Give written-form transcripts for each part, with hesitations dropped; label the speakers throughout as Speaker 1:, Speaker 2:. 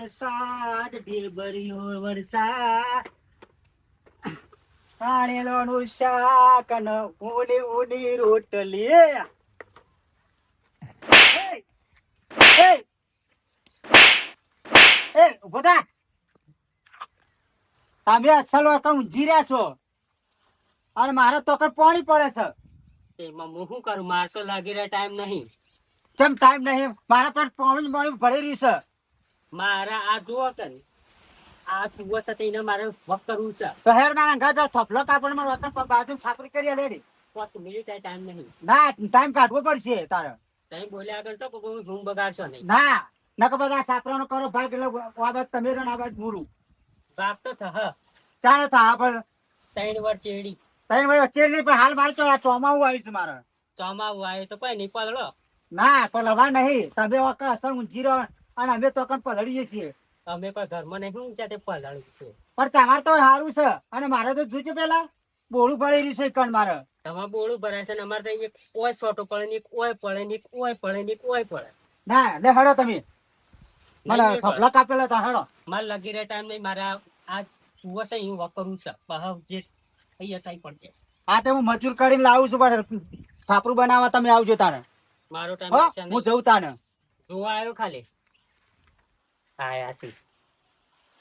Speaker 1: વરસાદ ઢેબરિયો વરસાદ પાણીલોનું શાક અને ઊની ઊની રોટલી એ, એ, એ, ઊભો થા. તમે અસલ વખત ઊંઘી રહ્યા છો અને મારે તો પાણી પડે છે.
Speaker 2: એમાં હું શું કરું? માર તો લાગી રહ્યા ટાઈમ નહીં.
Speaker 1: કેમ ટાઈમ નહીં? મારા પર પાણી પાણી ભરી રહ્યું છે.
Speaker 2: મારા આ જુઓ કે આ ચુવો છે તેને મારે વક કરવું છે.
Speaker 1: શહેર ના અંગા થપલો કાપડ માં વતન બાજુ સાપરી કરી લેડી.
Speaker 2: 5 મિનિટ ટાઈમ નહીં.
Speaker 1: ના ટાઈમ કાઢવો પડશે તારે.
Speaker 2: તમે બોલ્યા આગળ તો કોઈ રૂમ બગાડશો નહીં.
Speaker 1: ના નકર બધા સાપરાનો કરો ભાગ એટલે આ બાદ તમે રહો ને આ બાદ મૂરું
Speaker 2: બાપ તો થહ
Speaker 1: ચાલે થા પણ
Speaker 2: 3 વાર ચેડી
Speaker 1: તઈ વળી વચ્ચે નહીં પણ હાલ મારે તો આ ચોમાવું આવ્યું છે મારે.
Speaker 2: ચોમાવું આવે તો કોઈ નહીં પલળો.
Speaker 1: ના પલવા નહીં તમે વખત અસર ઊંઘી રહો અને અમે તો કણ પલળીએ છીએ.
Speaker 2: અમે કોઈ ઘરમાં નહીં ઊંચા તે પલળ્યું છે.
Speaker 1: પણ તમારે તો સારું છે અને મારે તો જોજો પેલા બોલું પડી રહ્યું છે કણ મારે.
Speaker 2: તમારે બોળું ભરાય છે ને અમારે તો એક ઓય સોટો પડે ને એક ઓય પડે ને એક ઓય પડે ને એક ઓય પડે.
Speaker 1: ના લે હડો તમે મને થપલા કાપેલા તા હડો.
Speaker 2: મારે લગી રહ્યા ટાઈમ નહીં. મારે આ ચુવો છે હું વક કરવું છે. બહાવ જે અહીંયા થાય પડશે.
Speaker 1: હા તો હું મજૂર કરીને લાવું છું પણ સાપરું બનાવવા તમે આવજો તારે.
Speaker 2: મારો
Speaker 1: હો
Speaker 2: ટાઈમ
Speaker 1: હું જઉં તાને.
Speaker 2: જોવા આવ્યો ખાલી આયા સી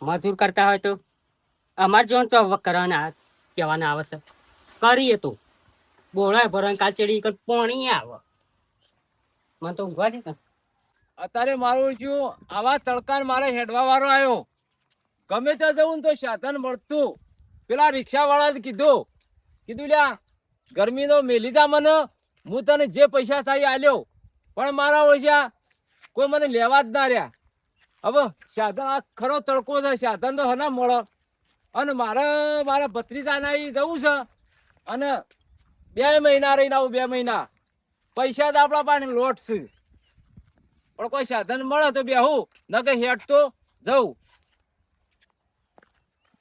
Speaker 2: મજૂર કરતા હોય તો અમારે જો તો વક કરવાના કહેવાના આવે છે. કરીએ તો બોળાય ભરણ કાચડી પોણી આવે મને તો ઊંઘવા દે ને.
Speaker 3: અત્યારે મારું શું આવા તડકાને મારે હેડવા વાળો આવ્યો. ગમે ત્યાં જવું ને તો સાધન મળતું. પેલા રિક્ષા વાળાએ કીધું લ્યા ગરમીનો મેલી જા મને, હું તને જે પૈસા થાય આલ્યો. પણ મારા ઓળખ્યા કોઈ મને લેવા જ ના રહ્યા. હવે સાધન આ ખરો તડકો છે, સાધન તો હના મળે. અને મારા ભત્રીજાના જવું છે અને 2 મહિના રહીને આવું. 2 મહિના પૈસા તો આપણા પાસે લોટ છે પણ કોઈ સાધન મળે તો બેહું ન કે હેઠ તો જવું.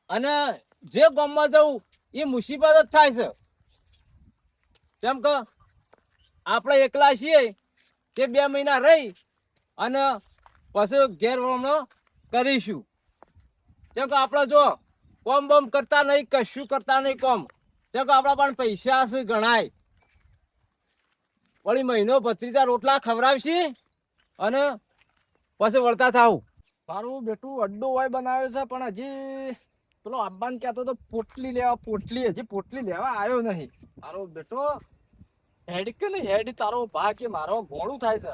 Speaker 3: અને જે ગામમાં જવું એ મુસીબત જ થાય છે. કેમ કે આપણે એકલા છીએ તે 2 મહિના રહી અને પછી ઘેર વળનો કરીશું. કેમ કે આપણે જો કોમ બોમ કરતા નહીં, કશું કરતા નહીં કોમ. કેમ કે આપણા પણ પૈસા છે ગણાય. વળી મહિનો ભત્રીજા રોટલા ખવડાવશે અને પછી વળતા થાવ. મારું બેટું અડ્ડો હોય બનાવ્યો છે પણ હજી પેલો આબ્બાને કહેતો તો પોટલી હજી પોટલી લેવા આવ્યો નહીં. મારો બેટો હેડ કે નહીં હેડ તારો ભા કે મારો ઘોડું થાય છે.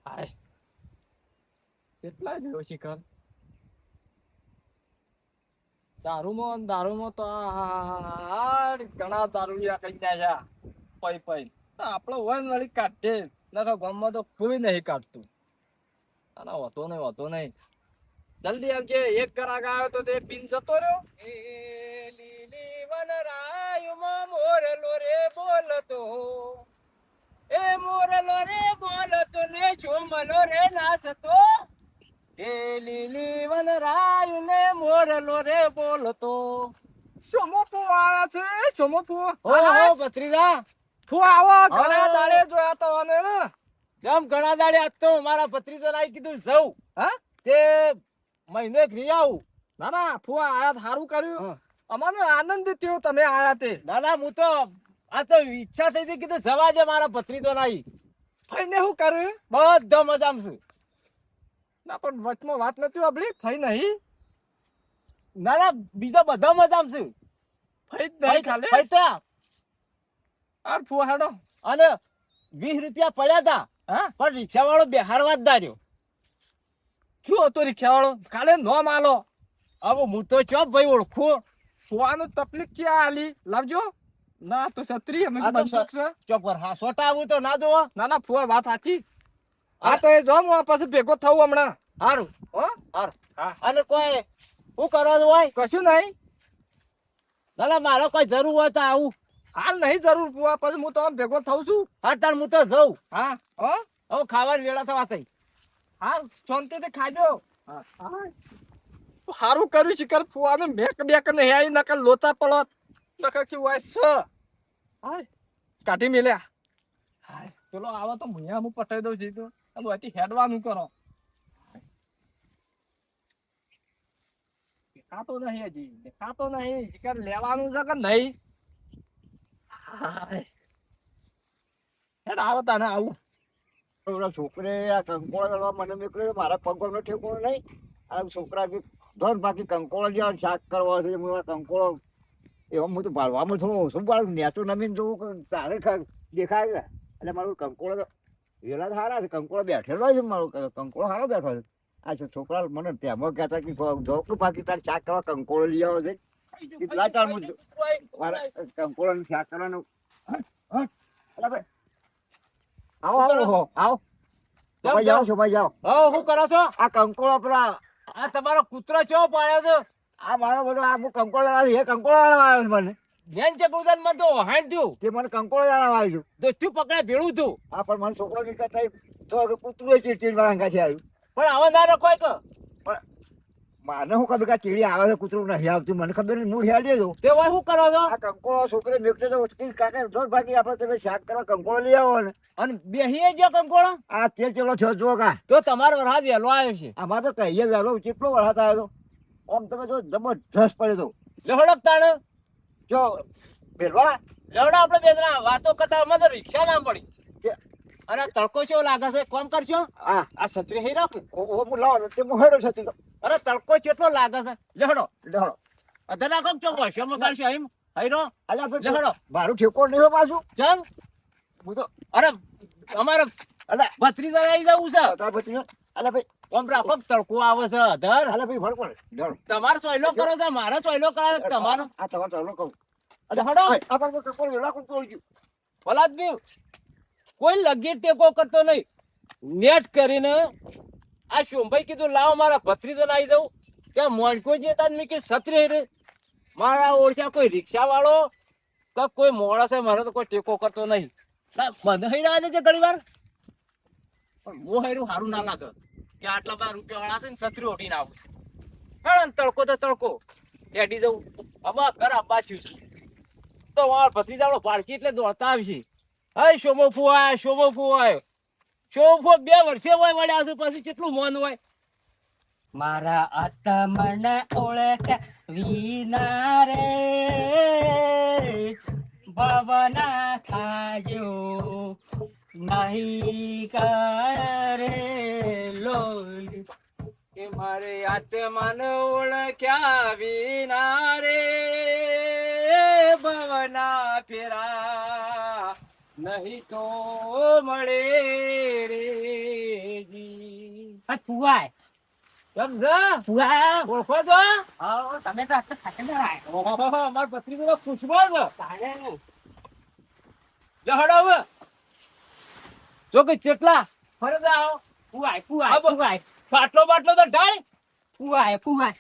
Speaker 3: હાય કેટલા ગયો શિખર દારૂમાં તો ઘણા દારૂ કઈ જાય છે પઈ આપણે હોય ને વળી કાઢે ના ગામમાં તો કોઈ નહીં કાઢતું. ના હોતો નહીં જલ્દી આવજે. એક કરાક આવ્યો તો તે પીન જતો રહ્યો. એ લીલી વનરાયુમાં મોરલો રે બોલતો, એ મોરલો રે બોલતો ને ઝુમલો રે નાચતો. એ લીલી વનરાયુ ને મોરલો રે બોલતો. સોમો ફુવા છે સોમો ફુવા. હો ભત્રીજા ફુવા આવો. ઘણા દાડે જોયા તો અને જેમ ઘણા દાડે આજ તો મારા ભત્રીજો લાઈ કીધું જવું. હા તે મહિને એક રી આવું. ના ફુવા આયા સારું કર્યું. અમારો આનંદ થયો તમે આયા તે. ના હું તો આ તો ઈચ્છા થઈ હતી કીધું જવા દે મારા ભત્રીજો લાઈ. ફઈને શું કર્યું? બધા મજામાં છે. ના પણ વચમાં વાત નથી આપણી ફઈ નહીં. ના બીજા બધા મજામાં છે. ફઈ નહીં ખાલી ફઈતા આ ફુવા હેડો. અને 20 રૂપિયા પડ્યા હતા. હા પણ રિક્ષા વાળો બેહારવા જ દાર્યો. શું હતો રિક્ષા વાળો? કાલે નો માલો. હવે હું તો ચો ભાઈ ઓળખું. ફુવાનું તકલીફ ક્યાં આલી લાવજો. ના તો છત્રી અમે બંદૂક છે ચોપ પર. હા સોટા આવું તો ના જોવો. ના ફુવા વાત સાચી. હા તો એ જો હું પછી ભેગો થવું હમણાં. સારું હો સારું. હા અને કોઈ શું કરવાનું હોય? કશું નહીં. ના મારો કોઈ જરૂર હોય તો આવું. હાલ નહીં જરૂર પુઆ, પછી હું તો ભેગો થઉં છું. હા તાર હું તો જઉં. હા હો હવે ખાવાની વેળા થવા થઈ. હા શાંતિથી ખાજો. સારું કર્યું શિખર ફુવાને મેક બેક નહીં આવી નકર લોચા પડત નકર શું હોય સ. હાય કાઢી મેલ્યા. હાય પેલો આવો તો મુયા હું પટાઈ દઉં છું. તો હેડવાનું કરો. દેખાતો નહીં હજી દેખાતો નહીં શિકાર લેવાનું છે કે નહીં હાય. હેડ આવો તને આવું
Speaker 4: પેલા છોકરે આ કંકોળો કરવા મને મોકલ્યો મારા પગનો ઠેકો નહીં આ છોકરા કે ધોન બાકી કંકોળો જેવા શાક કરવા છે હું આ કંકોળો એવા હું તો ભાળવામાં થોડો ઓછું પાડું નેચો નમીને જોવું કે તારે દેખાય છે એટલે મારું કંકોળો તો વેલા સારા છે કંકોળો બેઠેલો છે મારો કંકોળો સારો બેઠો છે આ છોકરા મને તેમાં કહેતા કે ધોકું બાકી તારે શાક કરવા કંકોળો લઈ આવો છે કેટલા ટાઈમ મારા કંકોળો શાક કરવાનું અલા ભાઈ આવો આવો આવો ભાઈ જાઓ છો ભાઈ જાઓ
Speaker 3: હો શું કરો છો
Speaker 4: આ કંકોળો પેલા
Speaker 3: આ તમારો કૂતરો ચેવો પાડ્યો છે
Speaker 4: આ મારો બધો આ હું કંકોળો લાવ્યો એ કંકોળો આવ્યો છે મને
Speaker 3: બેન છે ગુજન માં તો હાંડ થયું
Speaker 4: તે મને કંકોળો આવ્યો છું
Speaker 3: દોસ્તું પકડે ભેળું થયું
Speaker 4: આ પણ મને છોકરો કે કહેતા તો કે કૂતરું ચીડ વાળા કાંથી આવ્યું
Speaker 3: પણ આવા ના રખોય કે
Speaker 4: મને શું ખબર કે આ ચીડી આવે છે કૂતરું નહીં આવતું મને ખબર નહીં હું હેડી દઉં
Speaker 3: તે હોય શું કરો છો
Speaker 4: આ કંકોળો છોકરે મેકતો તો કાકા જો બાકી આપણે તમે શાક કરવા કંકોળો લઈ આવો ને
Speaker 3: અને બેહીએ જો કંકોળો
Speaker 4: આ તે ચેલો છો જો કા
Speaker 3: તો તમારો વરસાદ વહેલો આવ્યો છે
Speaker 4: આમાં તો કહીએ વહેલો કેટલો વરસાદ આવ્યો આમ તમે જો જબરજસ્ત પડ્યો તો
Speaker 3: લેવડક તાણ
Speaker 4: જો બેલવા
Speaker 3: લેવડા આપણે બે જણા વાતો કરતા અમારે તો રિક્ષા ના પડી
Speaker 4: કે-
Speaker 3: અને તડકો ચેવો લાગે છે કોમ કરશો
Speaker 4: હા
Speaker 3: આ છત્રી હઈ રાખ
Speaker 4: ઓ હું લાવો તે હું હેડો છે
Speaker 3: અરે તડકો કેટલો લાગે છે લેવડો
Speaker 4: લેહડો
Speaker 3: અધર રાખો ચો વર્ષો માં કાઢશો એમ હઈરો
Speaker 4: અલ્યા ભાઈ
Speaker 3: લેહડો
Speaker 4: મારું ઠેકો નહીં હોય પાછું
Speaker 3: ચમ
Speaker 4: હું તો
Speaker 3: અરે અમારે
Speaker 4: અલ્યા
Speaker 3: ભત્રીજા આવી જવું છે
Speaker 4: તારા પછી અલ્યા ભાઈ
Speaker 3: આમ રાખો તડકો આવે છે અધર
Speaker 4: અલ્યા ભાઈ ફરક પડે લેહડો
Speaker 3: તમારો ચોયલો કરો છે મારો ચોયલો કરે છે તમારો
Speaker 4: આ તમારે ચાલો કહું
Speaker 3: લેહડો
Speaker 4: આ પણ કંકોળ વેલા કોણ તોડી ગયું
Speaker 3: ભલા બી કોઈ લગી ટેકો કરતો નહીં નેટ કરીને આ શોભાઈ કીધું લાવો મારા ભત્રીજો આવી જાઉં ત્યાં મોણકો જતા મેં કીધું છત્રી રે મારા ઓળખ્યા કોઈ રિક્ષા વાળો કે કોઈ મોણસ છે મારો તો કોઈ ટેકો કરતો નહીં બધા હૈરા છે ઘણી વાર પણ હું હૈરું સારું ના લાગે કે આટલા બધા રૂપિયા વાળા છે ને છત્રી ઓઢીને આવું હા તડકો તો તડકો હેડી જવું આમાં ઘર આપવા થયું છે તો વાળ ભત્રીજા વાળો પાડકી એટલે દોડતા આવશે હા શોભો ફુવાયો શોભો ફુવાયો શોભો 2 વર્ષે હોય વળ્યા છે પછી કેટલું મન હોય
Speaker 2: મારા આત્મને ઓળખ વિના રે ભવના થાજો નહીં કરે લોલી
Speaker 3: કે મારે આત્માને ઓળખ્યા વિના રે ભવના ફેરા નહીં તો મળે રે જી
Speaker 2: ફુવાય
Speaker 3: સમજા
Speaker 2: ફુવાય
Speaker 3: ઓળખો છો
Speaker 2: આવો તમે તો આટલા થાકે ના રાય
Speaker 3: ઓહો અમાર પત્રીનો પૂછવો છે
Speaker 2: તારે
Speaker 3: લહડો હવે જો કે ચેટલા ફરજ આવો
Speaker 2: ફુવાય ફુવાય ફુવાય
Speaker 3: ફાટલો બાટલો તો ઢાળ
Speaker 2: ફુવાય ફુવાય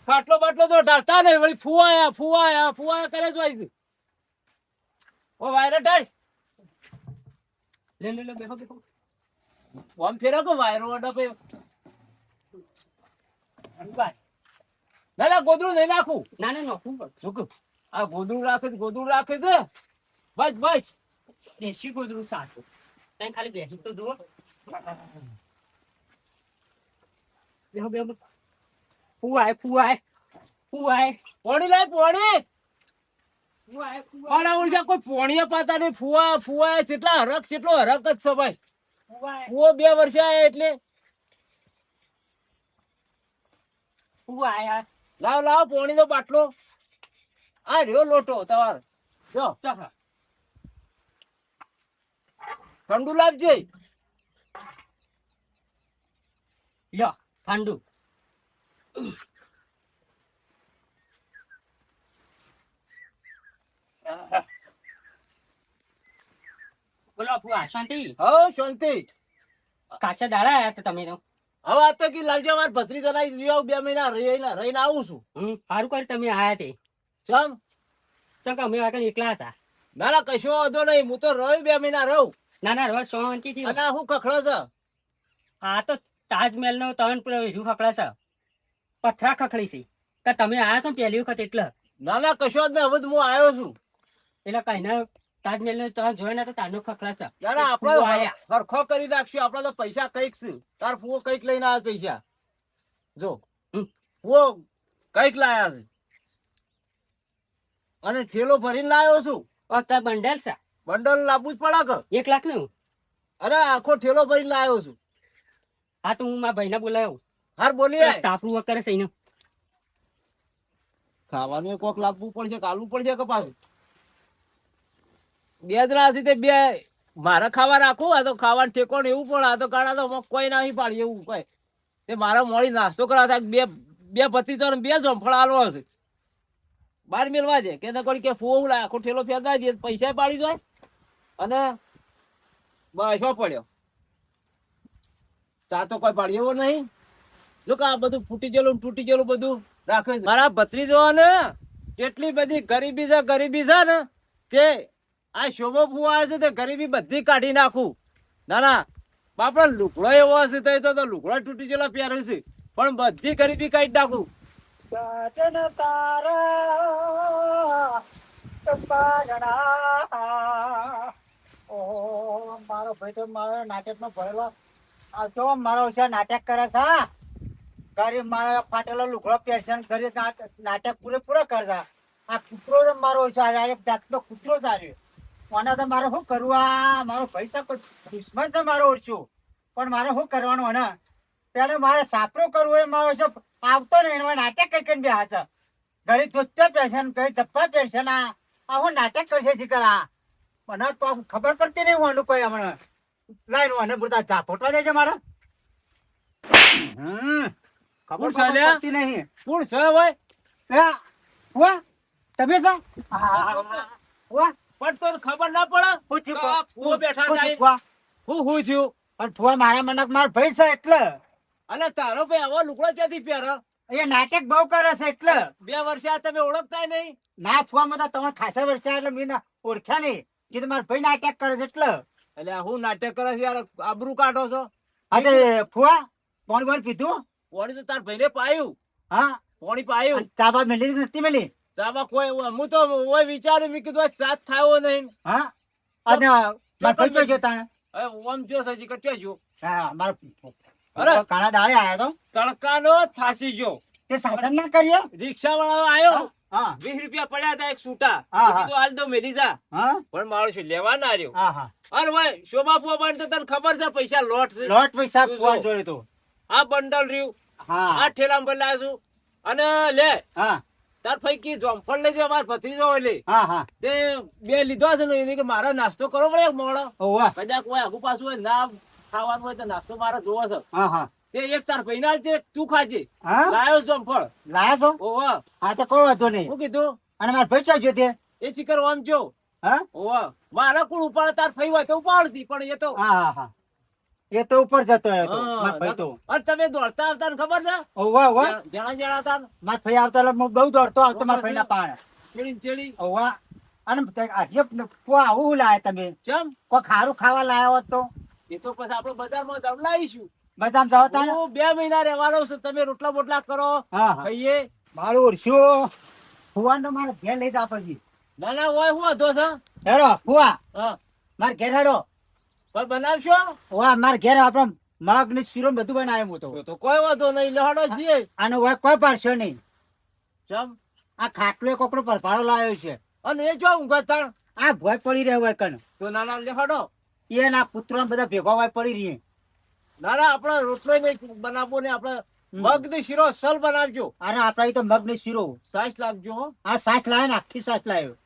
Speaker 3: ફાટલો બાટલો તો ઢાળતા નહીં વળી ફુવાયા ફુવાયા ફુવાયા કરે જ હોય છે ઓ વાયરો ઢાળ
Speaker 2: લે બેહો બેહો
Speaker 3: આમ ફેરા કો વાયરો અડપે
Speaker 2: ફુવાય
Speaker 3: ના ના ગોદડું નહીં નાખું
Speaker 2: ના ના નો ફુવાય
Speaker 3: શું કહું આ ગોદડું રાખે છે બસ બસ
Speaker 2: દેશી ગોદડું સાચું તને ખાલી બેસી તો જુઓ બેહો બેહો ફુવાય ફુવાય ફુવાય
Speaker 3: પોણી લાય પોણી
Speaker 2: ફુવાય ફુવાય
Speaker 3: પાડા ઓળશા કોઈ પોણીએ પાતા નહીં ફુવાયા કેટલા હરક કેટલો હરક જ છે ભાઈ
Speaker 2: ફુવાય
Speaker 3: ફુવો 2 વર્ષે આયા એટલે
Speaker 2: ફુવાય
Speaker 3: લાવ પોણીનો બાટલો આ રહ્યો લોટો તમારો જો
Speaker 2: ચાલો
Speaker 3: ઠંડુ લાવજે
Speaker 2: લ્યો ઠંડુ બોલો ફુવા શાંતિ
Speaker 3: હો શાંતિ
Speaker 2: કાશા દાડા આયા તો તમે તો
Speaker 3: હવે આ તો કી લાવજે માર ભત્રીજો ના જોઈ આવું 2 મહિના રહીને આવું છું
Speaker 2: સારું કરી તમે આયા તે
Speaker 3: ચમ
Speaker 2: તો કે અમે આગળ એકલા હતા
Speaker 3: ના ના કશો વાંધો નહીં હું તો રહ્યો 2 મહિના રહું
Speaker 2: ના ના રોજ શાંતિથી
Speaker 3: અને આ શું કખડો છે
Speaker 2: આ તો તાજમહેલ નો તણ પેલો હીરું ખકડા છે પથરા ખખડી છે કે તમે આયા છો ને પહેલી વખત એટલે
Speaker 3: ના ના કશો જ નહીં હવે તો હું આવ્યો છું
Speaker 2: એટલે કઈ ના તાજમહેલ નો તમે જોયો ને તો તારનો ખખડા છે
Speaker 3: ના ના
Speaker 2: ફુવો
Speaker 3: આપણે
Speaker 2: આયા.
Speaker 3: હરખો કરી નાખશું આપડે તો પૈસા કઈક છે તાર ફુવો કઈક લઈને આવે પૈસા જો
Speaker 2: હમ.
Speaker 3: ફુવો કઈક લાયા છે અને ઠેલો ભરીને લાયો છું.
Speaker 2: તાર બંડલ છે
Speaker 3: બંડલ લાવવું જ પડે કે?
Speaker 2: 1 લાખનું.
Speaker 3: અરે આખો ઠેલો ભરીને લાયો છું.
Speaker 2: હા તો હું મારા ભાઈને બોલાવ્યો.
Speaker 3: હાર બોલીએ.
Speaker 2: સાપરું કરે છે એને.
Speaker 3: ખાવાનું કોક લાવવું પડશે, કાલવું પડશે કે પાછું? બે જણા હશે તે બે મારે ખાવા રાખું. આ તો ખાવાનું ઠેકોણ એવું પણ આ તો કાળા તો કોઈ નહીં પાડી એવું કઈ. તે મારા મોડી નાસ્તો કરાવતા બે ભતીજો ને 2 જોમફળ આલવો હશે. બાર મેળવા છે કે કોઈ કે ફોવું લાય આખો ઠેલો ફેરતા દે પૈસા પાડી જાય અને બસ પડ્યો. ચા તો કોઈ પાડી એવો નહીં. જો કે આ બધું ફૂટી ગયેલું તૂટી ગયેલું બધું રાખે છે. મારા ભત્રીજો ને જેટલી બધી ગરીબી છે ને તે આ શોભો ફુવા છે તે ગરીબી બધી કાઢી નાખું. ના ના બાપડા લુગડો એવો હશે તો લુગડો તૂટી ગયેલો પહેરે છે પણ બધી ગરીબી કાઢી નાખું.
Speaker 1: સજન તારા પારણા. ઓહો, મારો ભાઈ તો મારો નાટકમાં ભરેલો આ જો મારો છે નાટક કરે છે. ગરીબ મારો ફાટેલો લુગડો પહેરશે ને ગરીબ નાટક પૂરેપૂરો કરશે. આ કૂતરો તો મારો છે આ એક જાતનો કૂતરો સાર્યો. મને તો મારે શું કરવું? આ મારો ભાઈ સાહેબ દુશ્મન છે મારો ઓછું પણ મારે શું કરવાનું? અને પેલો મારે સાપરો કરવો એ મારો છે આવતો ને એમાં નાટક કરીને બે હાથ ઘડી ધોતા પહેરશે ને ઘડી ચપ્પા પહેરશે ને આવું નાટક કરશે શીખરા. મને તો ખબર પડતી નહીં હું કોઈ હમણાં લાઈન અને બધા ઝાપોટવા જાય છે મારે. ખબર પડતી નહીં.
Speaker 3: કોણ છે ભાઈ?
Speaker 1: વાહ તમે છો? વાહ
Speaker 3: પણ તો ખબર ના પડે. ફૂવો બેઠા થાય. હું થયું?
Speaker 1: પણ ફુવા મારા મને મારો ભાઈ છે એટલે.
Speaker 3: અલે તારો ભાઈ આવો લુગડો ક્યાંથી પહેરે?
Speaker 1: એ નાટક બહુ કરે છે એટલે.
Speaker 3: 2 વર્ષે આ તમે ઓળખતા નહીં?
Speaker 1: ના ફુવામાં તો તમે ખાસા વર્ષે એટલે મેં ઓળખ્યા નહીં. કીધું મારો ભાઈ નાટક કરે છે એટલે.
Speaker 3: એટલે હું નાટક કરે છે યાર, આબરૂ કાઢો છો.
Speaker 1: અરે ફુવા પાણી બોલ પીધું?
Speaker 3: પાણી તો તાર ભાઈને પાયું.
Speaker 1: હા
Speaker 3: પાણી પાયું.
Speaker 1: ચા બા મેલી નથી મેલી?
Speaker 3: ચામાં કોઈ હું તો ઓય વિચાર્યું મેં કીધું આ સાથ થાવો નહીં.
Speaker 1: હા અને મારો ભાઈ તો જોતા
Speaker 3: હવે ઓમ જો સજી કચ્યો જો.
Speaker 1: હા મારો
Speaker 3: અરે
Speaker 1: કાળા દાડે આયા તો
Speaker 3: તડકાનો થાસી ગયો.
Speaker 1: તે સાધન ના કરીએ.
Speaker 3: રિક્ષા વાળો આવ્યો.
Speaker 1: હા
Speaker 3: 20 રૂપિયા પડ્યા હતા એક છૂટા.
Speaker 1: હા,
Speaker 3: મેં કીધું હાલ દો મેલી જા.
Speaker 1: હા
Speaker 3: પણ મારો શું લેવા ના રહ્યો.
Speaker 1: હા હા
Speaker 3: અરે ભાઈ શોભા ફુવા પણ તો તને ખબર છે પૈસા લોટ છે.
Speaker 1: લોટ પૈસા
Speaker 3: તું
Speaker 1: ફુવા
Speaker 3: જો.
Speaker 1: જોડે તો.
Speaker 3: આ બંડલ રહ્યું
Speaker 1: હા
Speaker 3: આ ઠેલામાં પર લાવ્યો છું અને લે
Speaker 1: હા
Speaker 3: તાર ફૈકી જોમફળ લઈ જાય માર ભત્રીજો હોય લે
Speaker 1: હા હા
Speaker 3: તે 2 લીધો છે ને એને કે મારે નાસ્તો કરવો પડે મોડો.
Speaker 1: ઓવા
Speaker 3: કદાચ કોઈ આગુ પાછું હોય ના ખાવાનું હોય તો નાસ્તો મારે જોવો છે.
Speaker 1: હા હા
Speaker 3: તે એક તાર ભાઈના છે તું ખાજે.
Speaker 1: હા
Speaker 3: લાયો જોમફળ.
Speaker 1: લાયા છો?
Speaker 3: ઓહો
Speaker 1: હા તો કોઈ વાંધો નહીં.
Speaker 3: શું કીધું?
Speaker 1: અને મારો ભાઈ ચા જોતે?
Speaker 3: એ શિખર આમ જો.
Speaker 1: હા
Speaker 3: ઓહો મારા કોણ ઉપાડે તાર ફઈ હોય તો ઉપાડતી પણ એ તો
Speaker 1: હા હા હા એ તો ઉપર જતો રહ્યો તો
Speaker 3: હા,
Speaker 1: મારો ભાઈ તો.
Speaker 3: અને તમે દોડતા આવતા ને ખબર છે?
Speaker 1: ઓવા ઓવા
Speaker 3: જણા જણા હતા ને
Speaker 1: મારો ભાઈ આવતા એટલે હું બહુ દોડતો આવતો મારા ભાઈના પાણે.
Speaker 3: ચેડી ચેડી.
Speaker 1: ઓવા અને આજે આવું લાયા તમે?
Speaker 3: ચમ
Speaker 1: કોઈ ખારું ખાવા લાયા હોત તો
Speaker 3: એ તો પછી આપણે બજારમાં જાવ લાવીશું.
Speaker 1: બધામ જાવ તા ને?
Speaker 3: હું 2 મહિના રહેવાનો છું. તમે રોટલા બોટલા કરો
Speaker 1: હા હા
Speaker 3: ખાઈએ.
Speaker 1: મારું ઓળશ્યો ફુવાનો મારે ઘેર લઈ જા પછી.
Speaker 3: ના ના હોય હું હતો છે.
Speaker 1: હેડો ફુવા
Speaker 3: હા
Speaker 1: મારે ઘેર હેડો.
Speaker 3: પણ બનાવશો?
Speaker 1: ઓવા મારે ઘેર આપણે મગ ને શીરો ને બધું બનાવ્યું હું તો.
Speaker 3: તો કોઈ વાંધો નહીં લહડો જઈએ.
Speaker 1: આનો હોય કોઈ પાડશો નહીં.
Speaker 3: ચમ
Speaker 1: આ ખાટલો એક કોકડો પરભાળો લાવ્યો છે.
Speaker 3: અને એ જો ઊંઘા તાણ
Speaker 1: આ ભોય પડી રહ્યો હોય કન
Speaker 3: તો નાના લહડો.
Speaker 1: એના પુત્રો બધા ભેગા હોય પડી રહી.
Speaker 3: ના ના આપણે રોટલો નહીં બનાવવો ને આપણે મગ ને શીરો અસલ બનાવજો.
Speaker 1: અરે આપડે તો મગ ને શીરો
Speaker 3: સાસ લાવજો હો.
Speaker 1: આ સાસ લાવ્યો ને આખી સાસ લાવ્યો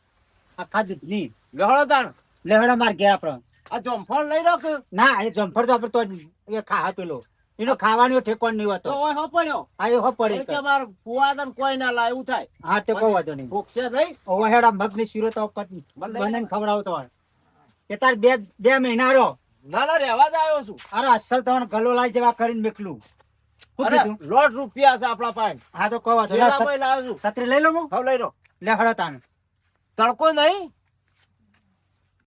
Speaker 1: આખા દૂધની.
Speaker 3: લહડો તાણ.
Speaker 1: લેહડો માર ઘેર આપડે.
Speaker 3: આ જોમફળ લઈ રાખ.
Speaker 1: ના એ જમફળ તો આપડે તો એ ખા પેલો એનો ખાવાનો ઠેકોણ નહીં
Speaker 3: તો
Speaker 1: હોતો.
Speaker 3: હોય હો પડ્યો.
Speaker 1: આ એ હો
Speaker 3: પણ કે
Speaker 1: પડી.
Speaker 3: માર ફુવા તને કોઈ ના લાય એવું થાય.
Speaker 1: હા તે કોઈ વાંધો નહીં.
Speaker 3: ભૂખશે નહીં.
Speaker 1: ઓવા હેડા મગ ને શીરો તો બને ખવડાવતો હોય એ તાર બે મહિના રહો.
Speaker 3: ના ના રહેવા જ આવ્યો છું.
Speaker 1: અરે અસલ તમને ગલો લાઈ જેવા કરીને મેકલું. શું
Speaker 3: અરે
Speaker 1: કીધું?
Speaker 3: લોટ રૂપિયા છે આપણા પાસે.
Speaker 1: હા તો કોઈ વાંધો
Speaker 3: થેલા
Speaker 1: નહીં.
Speaker 3: ભાઈ લાવ્યો છું.
Speaker 1: છત્રી લઈ લો હું.
Speaker 3: હવે લઈ લો.
Speaker 1: લેહડો તાણ.
Speaker 3: તડકો નહીં.